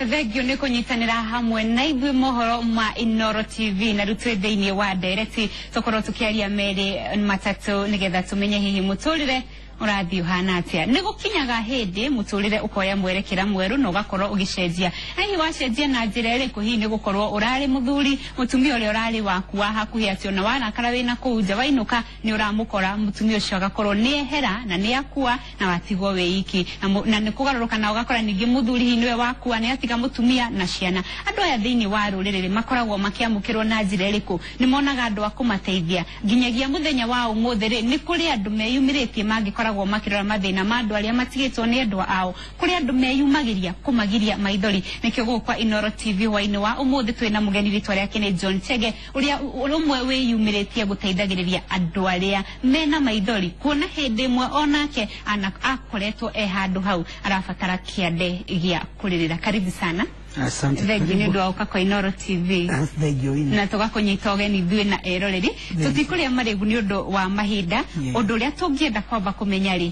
thengio nä kå nyitanä hamwe na ithuä mohoro ma Inoro TV na rä u twä thä-inä wa ndereti tåkorwo tå kä aria merä matatå nä getha tå menye hihi må tå rä re ũrathiĩ ũhana atĩa nĩ gũkinyaga hĩndĩ mũtũrĩre ũkoya mwerekera mwerũ na ũgakorwo ũgĩcenjia hihi wacenjia na njĩra ĩrĩkũ hihi nĩ gũkorwo ũrarĩ mũthuri mũtumia ũrĩa ũrarĩ waku wa hakuhĩ atĩ ona warakara wĩna kũu nja wainũka nĩ ũramũkora mũtumia ũcio agakorwo nĩ ehera na nĩ akua na watigwo wĩ iki na nĩ kũgarũrũka na ũgakora ningĩ mũthuri hihi nĩwe wakua nĩ atiga mũtumia na ciana andũ aya thĩinĩ wa rũrĩrĩ makoragwo makĩamũkĩrwo na njĩra ĩrĩkũ nĩ monaga andũ a kũmateithia nginyagia mũthenya wa ũmũthĩ rĩ nĩ kũrĩ andũ meyumĩrĩtie mangĩkoragwo makirora mathina ma andu aria matigitwo ni endwa ao kuri andu meyumagiria kumagiria maithori nikio gukwa Inoro TV hwaini wa umuthi twina mugeni ritwa riake ni John Chege uria urumwe wiyumiritie guteithagiriria andu aria mena maithori kuona hindi imwe onake akoretwo handu hau arabatara kiande gia kuririra. Karibu sana. Asante. Thegi ni ndu auka kwa Inoro TV. Thegi oini. Na tugakunyita ugeni ithuĩ na eroreri tutikuria marĩgu nĩ ũndũ wa mahinda ũndũ ũrĩa tũngĩenda kwamba kũmenya rĩ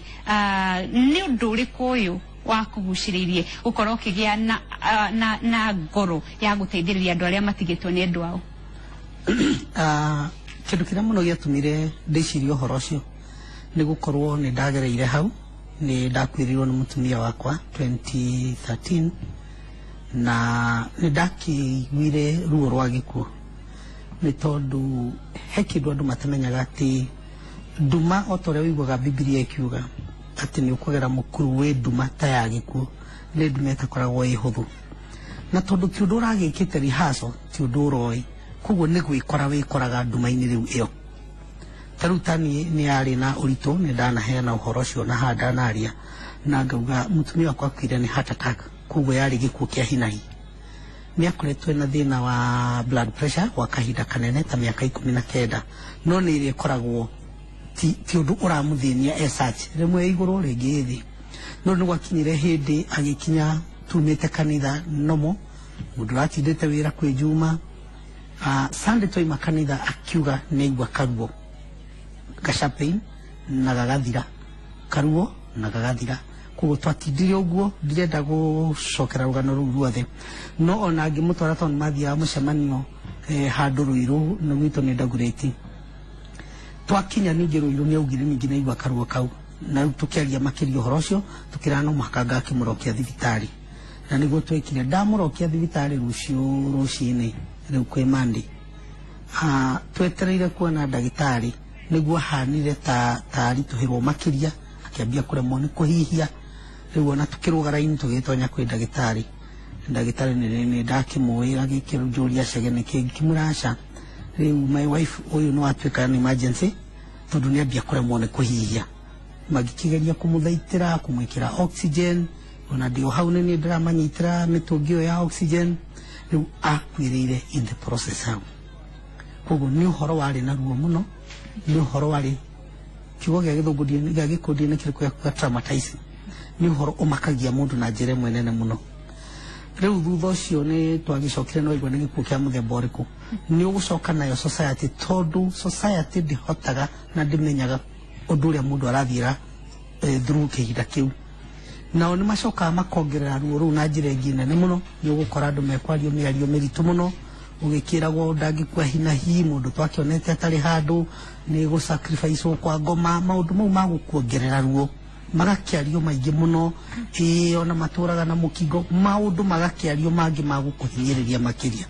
nĩ ũndũ ũrĩkũ ũyũ wa kũgucĩrĩirie ũkorwo ũkĩgĩa na ngoro ya gũteithĩrĩria andũ arĩa matigĩtwo nĩ endwa ao. Kĩndũ kĩrĩa mũno gĩatũmire ndĩcirie ũhoro ũcio nĩ gũkorwo nĩ ndagereire hau nĩ ndakuĩrĩirwo nĩ mũtumia wakwa 2013 na nĩ ndakĩiguire ruo rwa gĩkuũ nĩ tondũ he kĩndũ andũ matamenyaga atĩ nduma o ta ũrĩa wĩiguaga Bibilia ĩkiuga atĩ nĩ ũkũgera mũkuru wĩ nduma ta ya gĩkuũ nĩ nduma ĩtakoragwo ĩ hũthũ na tondũ ti ũndũ ũragĩkĩte rehearsal ti ũndũ ũroĩ koguo nĩ gwĩkora wĩkoraga nduma-inĩ rĩu ĩyo ta rĩu tani nĩ yarĩ na ũritũ nĩ ndanaheana ũhoro ũcio na haha ndanaria na ngauga mũtumia wakwa akuire nĩ heart attack koguo yarĩ gĩkuũ kĩa hi na hi nĩ akoretwo na thĩna wa blood pressure gwa kahinda kanene ta mĩaka 19 no nĩ ĩrĩa ĩkoragwo ti ũndũ ũramũthĩnia such rĩmwe igũrũ rĩngĩ thĩ no nĩ gwakinyire hĩndĩ agĩkinya tumĩte kanitha nomo mũndũ ũratindĩte wĩra kwĩ Juma Sunday twaima kanitha akiuga nĩ aigua karuo gacapain na gagathira karuo na gagathira koguo twatindire ũguo ndirenda gũcokera rũgano rũu ruothe no ona ngĩmũtwara tondũ mathiaga mũcemanio handũ Ruiru na gwitũ nĩ Ndagurĩti twakinya ningĩ Ruiru nĩ augire ningĩ nĩ aigua karuo kau na rĩu tũkĩaria makĩria ũhoro ũcio tũkĩra no mũhaka ngakĩmũrokia thibitarĩ na nĩguo twekire ndamũrokia thibitarĩ rũciinĩ rĩu kwĩ Monday twetereire kuona ndagĩtarĩ nĩguo ahanire ta aritũhĩrwo makĩria akĩambia kũremwo nĩ kũhihia rĩu ona tũkĩrũga raini tũgĩtonya kwĩ ndagĩtarĩ nĩ ndakĩmũĩra gĩkĩrũria Chege nĩkĩ ngĩmũraca rĩu my wife ũyũ nĩ watuĩka nĩ emergency tondũ nĩ ambia kũremwo nĩ kũhihia magĩkĩgeria kũmũthaitĩra kũmwĩkĩra oxygen ona ndio hau nĩ ndĩramanyitĩra mĩtũngi ĩyo ya oxygen rĩu akuĩrĩire in the process hau koguo nĩ ũhoro warĩ na ruo mũno nĩ ũhoro warĩ kiugo gĩa gĩthũngũ gĩa gĩkundi nĩ kĩrĩkũ gĩa traumatizing nĩ ũhoro ũmakagia mũndũ na njĩra ĩmwe nene mũno rĩu thutha ũcio nĩ twagĩcokire no igua nĩ gĩkuũ kĩa mũthemba ũrĩkũ nĩ ũgũcoka nayo society tondũ society ndĩhotaga na ndĩmenyaga ũndũ ũrĩa mũndũ arathiĩra through kĩhinda kĩu nao nĩ macokaga makongerera ruo rũu na njĩra ĩngĩ nene mũno nĩ ũgũkora andũ mekwario mĩario mĩritũ mũno ũgĩkĩragwo ndangĩkua hi na hi mũndũ twakĩonete atarĩ handũ nĩ gũsacrifice kwa ngoma maũndũ mau magũkuongerera ruo magakĩario maingĩ mũno ona matũraga na mũkingo maũndũ magakĩario mangĩ magũkũhinyĩrĩria makĩria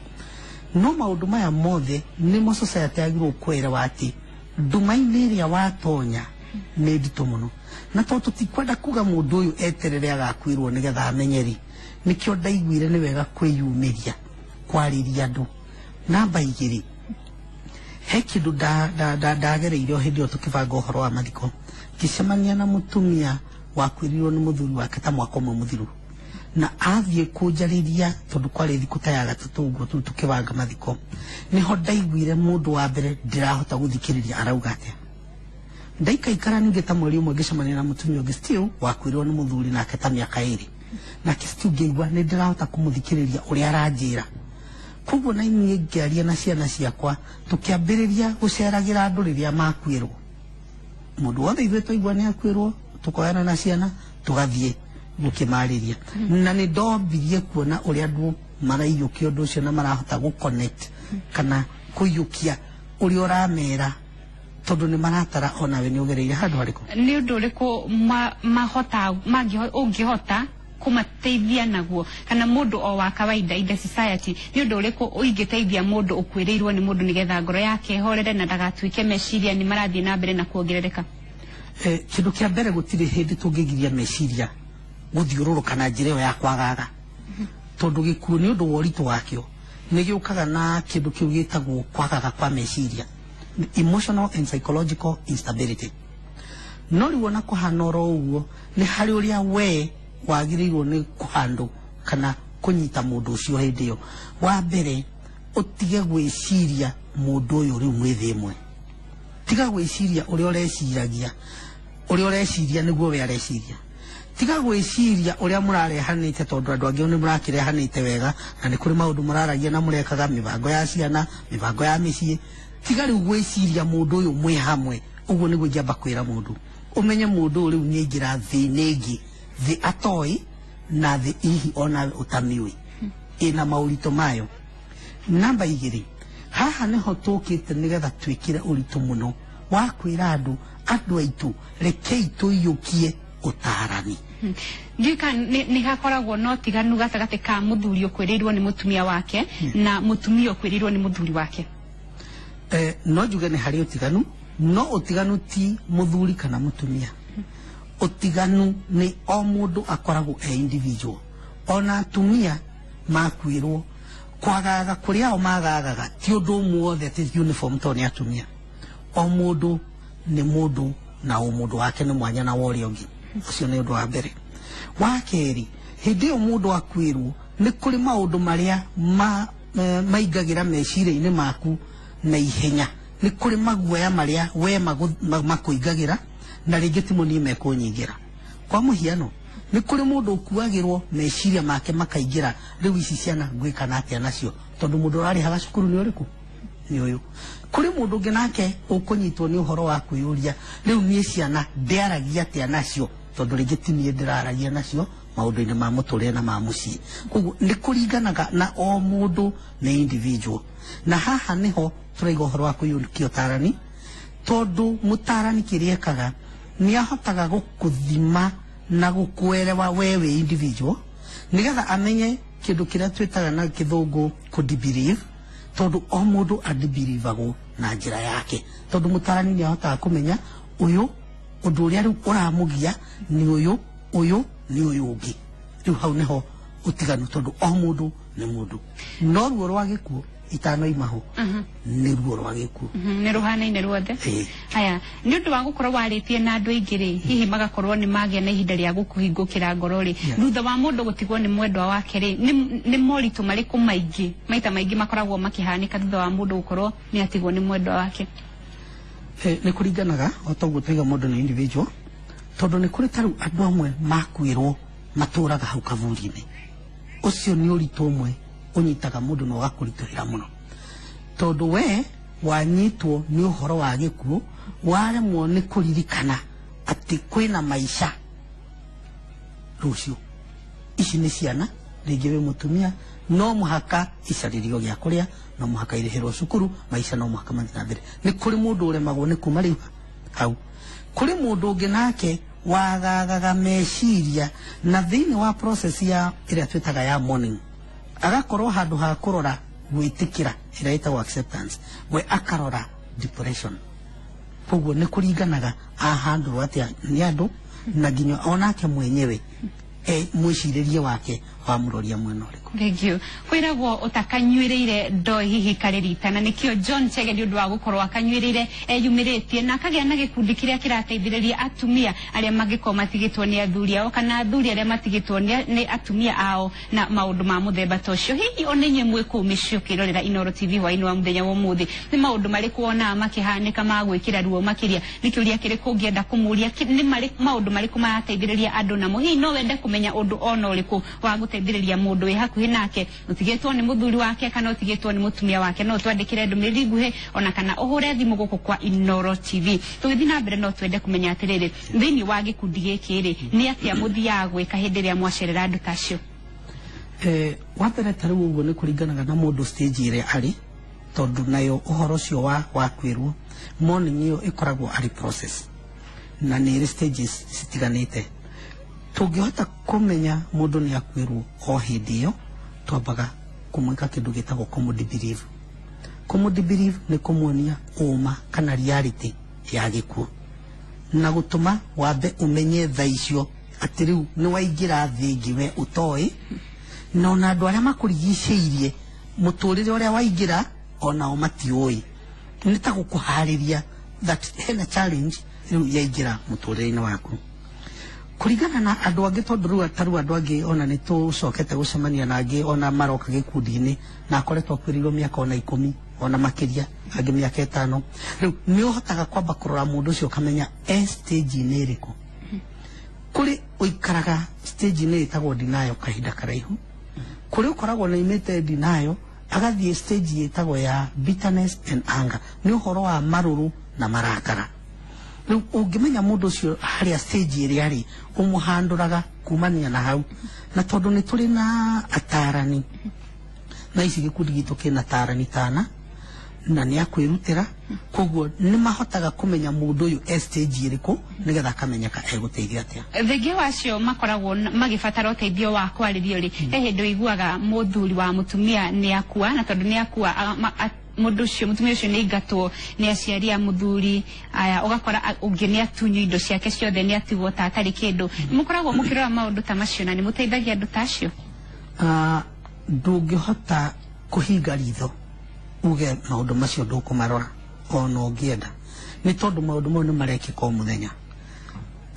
no maũndũ maya mothe nĩmo society yagĩrĩirwo kwĩrewa atĩ nduma-inĩ ĩrĩa watonya nĩ nditũ mũno na tondũ tũtikwenda kuga mũndũ ũyũ eterere agakuĩrwo nĩgetha amenyeri nĩkĩo ndaiguire nĩ wega kwĩyumĩria kwarĩria andũ namba 2 he kĩndũ ndagereire o hĩndĩ ĩyo tũkĩbanga ũhoro wa mathiko ngĩcemania na mũtumia wakuĩrĩirwo nĩ mũthuri wake ta mwaka ũmwe mũthiru na athiĩ kũnjarĩria tondũ kwarĩ thikũ ta ya gatatũ ũguo tũkĩbanga mathiko nĩho ndaiguire mũndũ wa mbere ndĩrahota gũthikĩrĩria arauga atĩa ndaikaikara ningĩ ta mweri ũmwe ngĩcemania na mũtumia ũngĩ still wakuĩrĩirwo nĩ mũthuri nake ta mĩaka 2 nake still ngĩigua nĩ ndĩrahota kũmũthikĩrĩria ũrĩa aranjĩra koguo na niĩ ngĩaria na ciana ciakwa tũkĩambĩrĩria gũceragĩra andũ rĩrĩa makuĩrwo mũndũ wothe ithuĩ twaigua nĩ akuĩrwo tũkoyana na ciana tũgathiĩ gukimariria na ni ndombirie kuona uri andu maraiyukia undu ucio na marahota gu connect kana kuyukia uri uramera tondu ni maratara ona we ni ugereire handu hariko ni undu uriku mahota ungihota kumateithia naguo kana mundu o wa kawaida in the society ni undu uriku uingiteithia mundu ukwirirwo ni mundu nigetha ngoro yake horere na ndagatuike meciria ni marathie na mbere na kuongerereka kindu kia mbere gutire hindi tungigiria meciria guthiururuka na njira ya kwagaga tondu gikuo ni undu woritu wakio ni giukaga na kindu kiu gitagwo kwagaga kwa meciria emotional and psychological instability no riwona kuhanoro uguo ni hari uria we wagirirwo ni kuhandu kana kunyita mundu ucio hindi yo wa mbere utige gwiciria mundu uyu ri mwithi imwe tiga gwiciria uria ureciria niguo we areciria tiga gwiciria uria murarehanite tondu andu angi ni murakirehanite wega na ni kuri maundu muraragia na murekaga mibango ya ciana mibango ya micii tiga riu gwiciria mundu uyu mwe hamwe uguo niguo njamba kwira mundu umenye mundu riu ni ngira thinegi the atoi na the ihi ona utamiwi ina maurito mayo namba 2 haha niho tukite nigetha twikire urito muno wa kwira andu aitu rekei tuyukie utarani ndika ni gakoragwo no tiganu gatagate ka muthuri ukwirirwo ni mutumia wake na mutumia ukwirirwo ni muthuri wake no njuge ni hari utiganu no utiganu ti muthuri kana mutumia utiganu ni o mundu akoragwo individual ona atumia makwirwo kwagaga kuria o magagaga ti undu muothe ti uniform to ni atumia o mundu ni mundu na o mundu wake ni mwanya na wori ongi ucio ni undu wa mbere wa keri hindi o mundu akwirwo ni kuri maundu maria maigagira meciria-ini maku na ihenya ni kuri maguoya maria we makuigagira na ringi timo ni mekunyigira kwa muhiano ni kuri mundu ukuagirwo meciria make makaingira riu ici ciana gwika na atia nacio tondu mundu rari haga cukuru ni uriku ni uyu kuri mundu nginake ukunyitwo ni uhoro wa kwiyuria riu ni ciana ndiaragia atia nacio tondu ringi tini ndiraragia nacio maundu-ini ma muturire na ma mucii koguo ni kuringanaga na o mundu ni individual na haha niho turaiga uhoro wa kwiyukia utarani tondu mutarani kiriekaga ni ahotaga gukuthima na gukwerewa wewe individual nigetha amenye kindu kiria twitaga na kithungu kudibelieve tondu o mundu adibelievagwo na njira yake tondu mutarani ni ahotaga kumenya uyu undu uria riu uramugia ni uyu ni uyu ungi riu hau niho utiganu tondu o mundu ni mundu no ruo rwa gikuo itano imaho ni ruo rwa gikuo ni ruhana-ine ruothe haya ni undu wa gukorwo waritie na andu aingiri hihi magakorwo ni magia na ihinda ria gukuhingukira ngoro ri thutha wa mundu gutigwo ni mwendwa wake ri ni moritu mariku maingi maita maingi makoragwo makihanika thutha wa mundu gukorwo ni atigwo ni mwendwa wake ni kuringanaga otoguo twiga mundu ni individual tondu ni kuri taru andu amwe makwirwo maturaga hau kavuri-ini ucio ni uritu umwe unyitaga mundu no gakurituhira muno tondu we wanyitwo ni uhoro wa gikuo waremwo ni kuririkana ati kwina maisha rucio ici ni ciana ringi we mutumia no muhaka icaririo gia kuria no muhaka irihirwo cukuru maisha no muhaka mathina mbere ni kuri mundu uremagwo ni kuma riu hau kuri mundu ungi nake wagagaga meciria na thiini wa process ya iria twitaga ya mourning agakorwo handu ha kurora gwitikira ira itagwo acceptance we akarora depression koguo ni kuringanaga ahandurwo atia ni andu na nginya onake mwenyewe mwiciririe wake wa muroria mwena uriku thank you kwiragwo utakanywireire ndo hihi kariritana nikio John Chege ni undu wa gukorwo akanywireire yumiritie na akagia na gikundi kiria kirateithiriria atumia aria magiko matigitwo ni athuri ao kana athuri aria matigitwo ni atumia ao na maundu ma muthemba tocio hihi onenye mwiku micio kirorera Inooro TV hwa ino wa muthenya wa muthi ni maundu mariku ona makihanika ma gwikira ruo makiria nikiuria kiri kungienda kumuria ni maundu mariku marateithiriria andu namo hihi no wende kumenya undu ona uriku wa guteithiriria mundu wi hakuhi nake utigitwo ni muthuri wake kana utigitwo ni mutumia wake no twandikire ndumiri nguhe ona kana uhure thimu guku kwa Inooro TV tugithi na mbere no twende kumenya atiriri thini wa gikundi giki ri ni atia muthia gwika hindi ria mwacerera andu tacio wambere tariu uguo ni kuringanaga na mundu stage ire ari tondu nayo uhoro cio wa kwirwo morning iyo ikoragwo ari process na ni stages citiganite tungihota kumenya mundu ni akwirwo o hindi iyo twambaga kumwika kindu gitagwo common belief ni kumuonia uma kana reality ya gikuo na gutuma wambe umenye thaicio atiriu ni waingira thingi we utoi no na andu aria makurigiceirie muturire uria waingira ona o matioi ni ta gukuhariria that hena challenge riu yaingira muturire-ini waku kuringana na andu angi tondu riu ataru andu angi ona ni tucokete gucemania na angi ona maroka gikundi-ini na akoretwo akwirirwo miaka ona 10 ona makiria angi miaka 5 riu ni uhotaga kwamba kurora mundu ucio kamenya stage ni iriku kuri uikaraga stage ni itagwo denial kahinda karaihu kuri ukoragwo na imete denial agathie stage itagwo ya bitterness and anger ni uhoro wa maruru na marakara riu ungimenya mundu ucio haria stage iri ari umuhanduraga kumania na hau na tondu ni turi na atarani na ici gikundi gitu kina tarani tana na ni akwirutira koguo ni mahotaga kumenya mundu uyu stage iriku nigetha akamenyeka eguteithia atia thenge wacio makoragwo magibatara uteithio wa kwaririo ri hindu iguaga muthuri wa mutumia ni akua na tondu ni akua mundu ucio mutumia ucio ni ingatwo ni aciaria muthuri aya ugakora ungi ni atunyu indo ciake ciothe ni atigwo ta atari kindu mukoragwo mukirora maundu ta macio na ni muteithagia andu tacio ndungihota kuhinga ritho uge maundu macio ndukumarora ona ungienda ni tondu maundu mau ni marekika o muthenya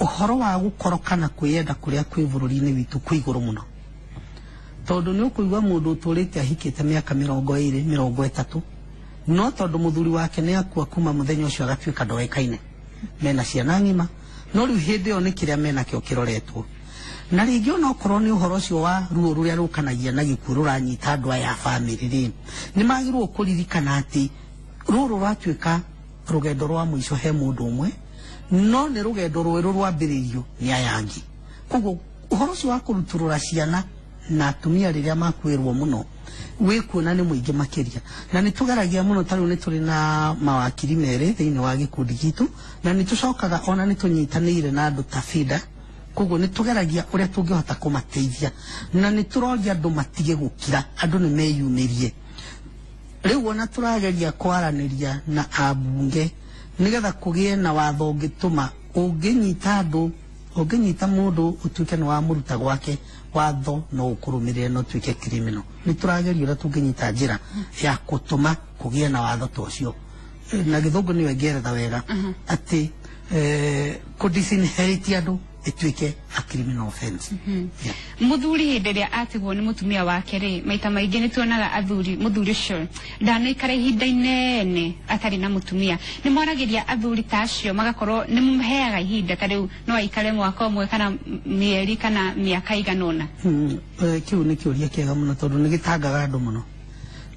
uhoro wa gukorokana kwiyenda kuria kwi bururi-ini witu kwi iguru muno tondu ni ukuigwa mundu uturite ahikite miaka 20 30 no tondu muthuri wake ni akua kuma muthenya ucio agatuika ndoekaine mena ciana ngima no riu hindi yo ni kiria mena kio kiroretwo na ringi ona okorwo ni uhoro ucio wa ruo ruria rukanagia na gikuo ruranyita andu aya family ri ni magirwo kuririkana ati ruru rwatuika rugendo rwa mwisho he mundu umwe no ni rugendo rweru rwambiririo ni ayangi koguo uhoro ucio wa kuruturura ciana na atumia riria makwirwo muno wikuona ni muingi makiria na ni tugaragia muno tariu ni turi na mawakiri mere thiini wa gikundi gitu na ni tucokaga ona ni tunyitanire na andu ta FIDA koguo ni tugaragia uria tungihota kumateithia na ni turoria andu matige gukira andu ni meyumirie riu ona turageria kwaraniria na abunge nigetha kugie na watho ngituma unginyita andu unginyita mundu utuike ni wa muruta gwake watho no ukurumirire no tuike criminal ni turageria uria tunginyita njira ya gutuma kugie na watho tocio na githungu ni wengeretha wega ati kudisinherit andu ituike a criminal offense muthuri hindi ria atigwo ni mutumia wake ri maita maingi ni tuonaga athuri muthuri ucio ndanaikara ihinda inene atari na mutumia ni moragiria athuri tacio magakorwo ni muheaga ihinda tariu no aikare mwaka umwe kana mieri kana miaka iganona kiu ni kiuria kiega muno tondu ni gitangaga andu muno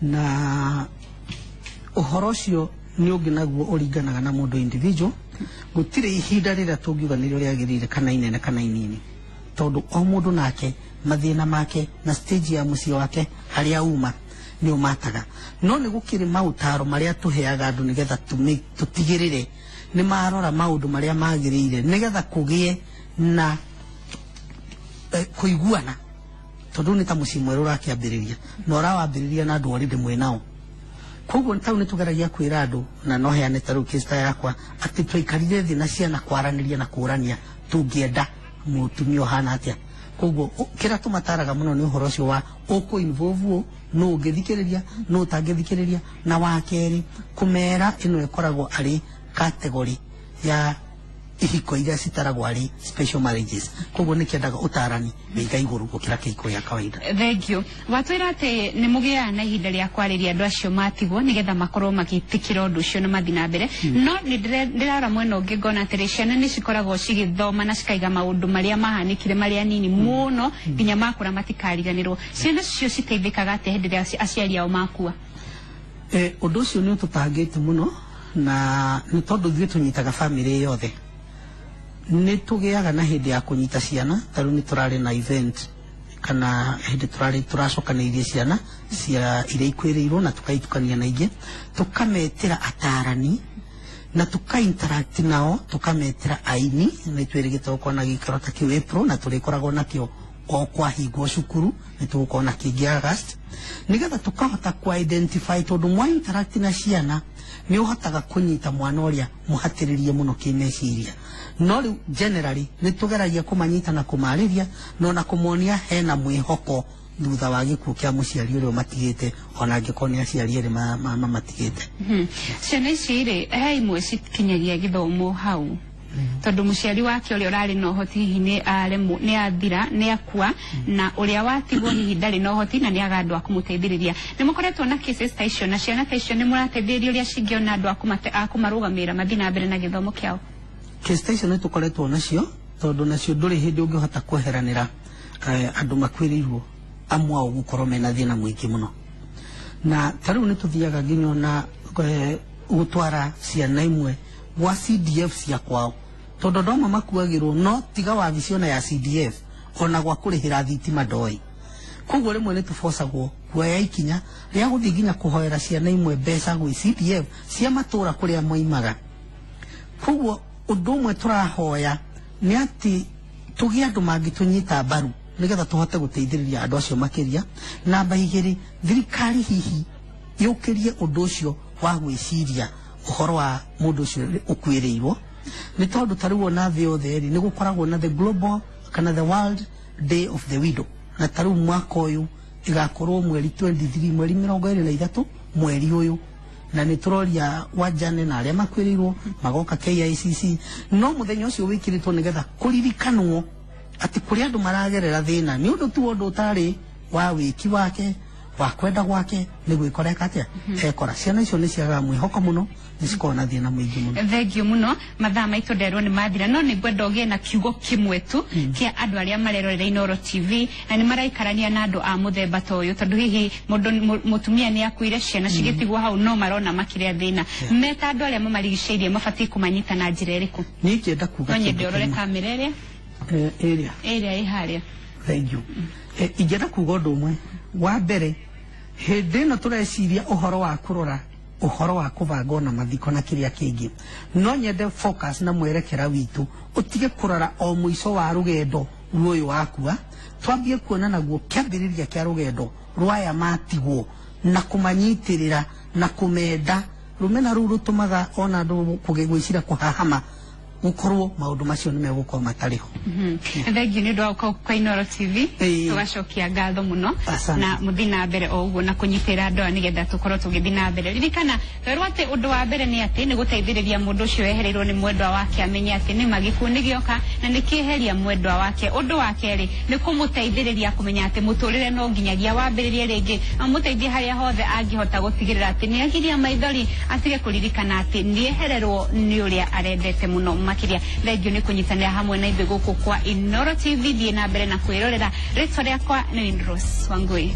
na uhoro ucio ni unginaguo uringanaga na mundu individual gutire ihinda rira tungiuga ni ria agirire kana inene kana inini tondu o mundu nake mathina make na stage ya mucio wake haria uma ni umataga no ni gukiri mautaro maria tuheaga andu nigetha tutigirire ni marora maundu maria magirire nigetha kugie na kuiguana tondu ni ta mucio mweru rakiambiriria no rawambiriria na andu already mwenao koguo tau ni tugeragia kwira andu na no heane taru kista yakwa ati twikarire thi na ciana kwaraniria na kurania tungienda mutumio hana atia koguo kira tumataraga muno ni uhoro ucio wa uku involve no ngithikiriria no tangithikiriria na wakeri kumera ino ikoragwo ari category ya ihiko iria citaragwo ari special marriages koguo nä kä endaga å tarani wä iga igå rå gå kä ra kä hiko gä a kawaida. Thengio watwä ra atä nä må gä a na ihinda rä a kwarä ria andå acio matigwo nä getha makorwo magä tä kä ra å ndå å cio na mathi na mbere no nä ndä rara mwena å ngä ngona atä rä ciana nä cikoragwo cigä thoma na cikaiga maå ndå marä a mahanä kire marä a nini må no nginya makå ra matikariganä rwo ciana cio citeithä kaga atä hä ndä ä rä a aciari ao makua. Å ndå å cio nä å tå tangä te må no na nä tondå ithuä tå nyitaga bamĩrĩ yothe nä tå gä aga na hä ndä ya kå nyita ciana tarä nä tå rarä na event kana hä ndä tå racokanä irie ciana cia iria ikwä rä irwo na tå kaitukania na ingä tå kametä ra atarani na tå ka-interact nao tå kametä ra aini nä twä rä gä te gå korwo na gä ikaro ta kä u April na tå rä koragwo nakä o kwahingwo cukuru nä tå gå korwo na kä ngä August nä getha tå kahota ku-identify tondå mwa interact na ciana nä å hotaga kå nyita mwana å rä a må hatä rä rie må no kä meciria no rä u generally nä tå geragia kå manyita na kå marä ria no na kå monia hena mwä hoko thutha wa gä kuo kä a må ciari å rä a matigä te ona angä korwo nä aciari erä matigä te. Ciana ici rä he imwe cikinyagia gä thomo hau tondå må ciari wake å rä a å rarä na å hoti hihi nä athira nä akua na å rä a watigwo hihi ndarä na å hoti na nä aga andå a kå må teithä rä ria nä må koretwo na cases ta icio na ciana ta icio nä må rateithä rä ria å rä a cingäona andå a kå marå gamä ra mathi na mbere na gä thomo kä ao. Case ta icio nä tå koretwo nacio tondå nacio ndå rä hä ndä å ngä hota kweheranä ra andå makwä rä irwo amwe ao gå korwo mena thä na må ingä må no na ta rä u nä tå thiaga nginya ona gå twara ciana imwe gwa CDF cia kwao tondå ndoma makuagä rwo no tiga wabici ona ya CDF ona gwa kå rä hä ra thitima ndoä koguo rä mwe nä tå bocagwo kuoya ikinya rä a gå thiä nginya kå hoera ciana imwe mbeca gwä CDF cia matå ra kå rä a moimaga koguo å ndå å mwe tå rahoya nä atä tå gä andå mangä tå nyita mbaru nä getha tå hote gå teithä rä ria andå acio makä ria namba igä rä thirikari hihi yå kä rie å ndå å cio wa gwä ciria å horo wa må ndå å cio å kwä rä irwo nä tondå ta rä u ona thä yothe rä nä gå koragwo na the global kana the world day of the widow na ta rä u mwaka å yå igakorwo mweri 23 mweri 23 mweri å yå na nä tå roria wanjane na arä a makwä rä irwo magoka KICC no må thenya å cio wä kä rä two nä getha kå ririkanwo atä kå rä andå maragerera thä na nä å ndå tu å ndå å tarä wa wä ki wake wa kwenda gwake nä gwä koreka atä ekora ciana icio nä ciagaga mwä hoko må no nä cikorwo na thä na må ingä må no. Thengio må no mathaa maitå nderwo nä mathira no nä ngwenda å gä na kiugo kä mwe tu kä a andå arä a marerorera Inooro TV na nä maraikarania na andå a må themba ta å yå tondå hihi må tumia nä akuire ciana cigä tigwo hau no marona makä rä a thä na meta andå arä a mamarigicä irie mabatiä kå manyita na njä ra ä rä kå nä ingä enda kuga no nyende å rore kamera ä rä a ä harä a. Thengio ingä enda kuga å ndå å mwe wa mbere hä ndä ä no tå reciria å horo wa kå rora å horo wa kå banga ona mathiko na kä rä a kä ngä no nyende focus na mwerekera witå å tige kå rora o må ico wa rå gendo ruo å yå wakua twambie kuona naguo kä ambä rä ria kä a rå gendo rwaya matigwo na kå manyitä rä ra na kå menda rå mena rå u rå tå maga ona andå gwä cira kå hahama gå korwo maå ndå macio nä megå korwo matarä ho. Thengio nä å ndå wa kwa Inooro TV tå gacokia ngatho må no na må thiä na mbere o å guo na kå nyitä ra andå aya nä getha tå korwo tå gä thiä na mbere ririkana werwo atä å ndå wa mbere nä atä nä gå teithä rä ria må ndå å cio wehereirwo nä mwendwa wake amenye atä nä magä kuo nä gä oka na nä kä eheria mwendwa wake å ndå wa kerä nä kå må teithä rä ria kå menya atä må tå rä re no nginyagia wambä rä rie rä ngä amå teithie harä a hothe angä hota gå tigä rä ra atä nä agiria maithori atige kå ririkana atä nä ehererwo nä å rä a arendete må no makiria. Thengio nä kå nyitanä ra hamwe na ithuä gå kå kwa Inooro TV thiä na mbere na kwä rorera rĩtwa rĩakwa nĩ Rose Wangui.